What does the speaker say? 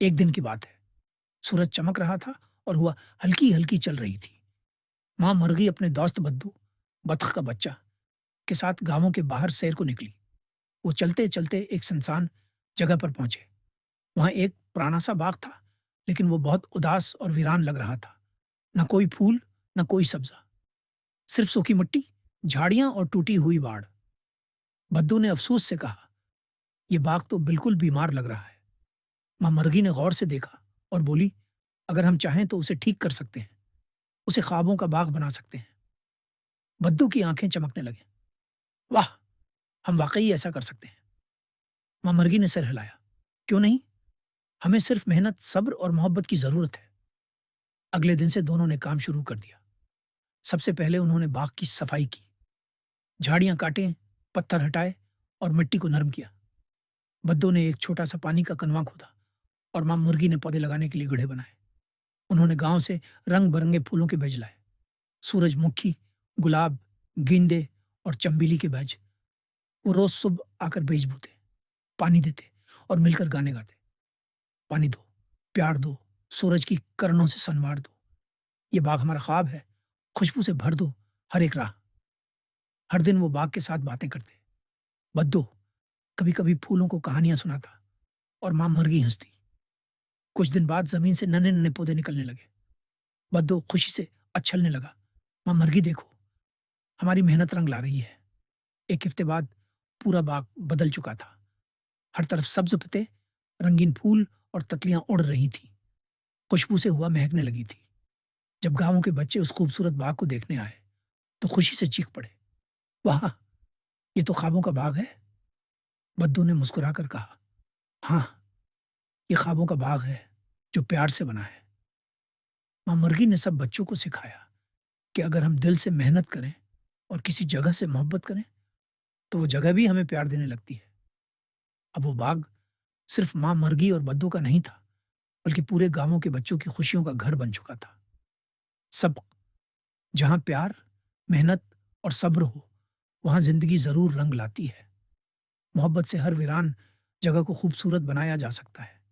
एक दिन की बात है। सूरज चमक रहा था और हवा हल्की-हल्की चल रही थी। माँ मुर्गी अपने दोस्त बद्दू, बतख का बच्चा, के साथ गाँवों के बाहर सैर को निकली। वो चलते-चलते एक सुनसान जगह पर पहुँचे। वहाँ एक पुराना सा बाग था, लेकिन वो बहुत उदास और वीरान लग रहा था। न कोई फूल, न कोई सब्ज़ा, सिर्फ सूखी मिट्टी, झाड़ियाँ और टूटी हुई बाड़। बद्दू ने अफ़सोस से कहा, "ये बाग तो बिल्कुल बीमार लग रहा है।" माँ मुर्गी ने गौर से देखा और बोली, "अगर हम चाहें तो उसे ठीक कर सकते हैं। उसे ख्वाबों का बाग बना सकते हैं।" बद्दू की आंखें चमकने लगीं। "वाह! हम वाक़ई ऐसा कर सकते हैं।" माँ मुर्गी ने सिर हिलाया। "क्यों नहीं? हमें सिर्फ मेहनत, सब्र और मोहब्बत की ज़रूरत है।" अगले दिन से दोनों ने काम शुरू कर दिया। सबसे पहले उन्होंने बाग की सफाई की, झाड़ियाँ काटें, पत्थर हटाए और मिट्टी को नरम किया। बद्दू ने एक छोटा सा पानी का कनवा खोदा और माँ मुर्गी ने पौधे लगाने के लिए गड्ढे बनाए। उन्होंने गांव से रंग बिरंगे फूलों के बीज लाए, सूरजमुखी, गुलाब, गेंदे और चंबेली के बीज। वो रोज सुबह आकर बीज बोते, पानी देते और मिलकर गाने गाते। पानी दो, प्यार दो, सूरज की किरणों से संवार दो, ये बाग हमारा ख्वाब है, खुशबू से भर दो हर एक राह। हर दिन वो बाग के साथ बातें करते। बद्दू कभी कभी फूलों को कहानियां सुनाता और माँ मुर्गी हंसती। कुछ दिन बाद जमीन से नन्हे नन्हे पौधे निकलने लगे। बद्दू खुशी से अच्छलने लगा। माँ मुर्गी देखो, हमारी मेहनत रंग ला रही है। एक हफ्ते बाद पूरा बाग बदल चुका था। हर तरफ सब्ज पत्ते, रंगीन फूल और तितलियां उड़ रही थीं। खुशबू से हुआ महकने लगी थी। जब गांवों के बच्चे उस खूबसूरत बाग को देखने आए, तो खुशी से चीख पड़े, "वाह! ये तो ख्वाबों का बाग है।" बद्दू ने मुस्कुराकर कहा, "हाँ, ये ख्वाबों का बाग है, जो प्यार से बना है।" माँ मुर्गी ने सब बच्चों को सिखाया कि अगर हम दिल से मेहनत करें और किसी जगह से मोहब्बत करें, तो वो जगह भी हमें प्यार देने लगती है। अब वो बाग सिर्फ माँ मुर्गी और बद्दू का नहीं था, बल्कि पूरे गांवों के बच्चों की खुशियों का घर बन चुका था। सब जहाँ प्यार, मेहनत और सब्र हो, वहाँ जिंदगी जरूर रंग लाती है। मोहब्बत से हर वीरान जगह को खूबसूरत बनाया जा सकता है।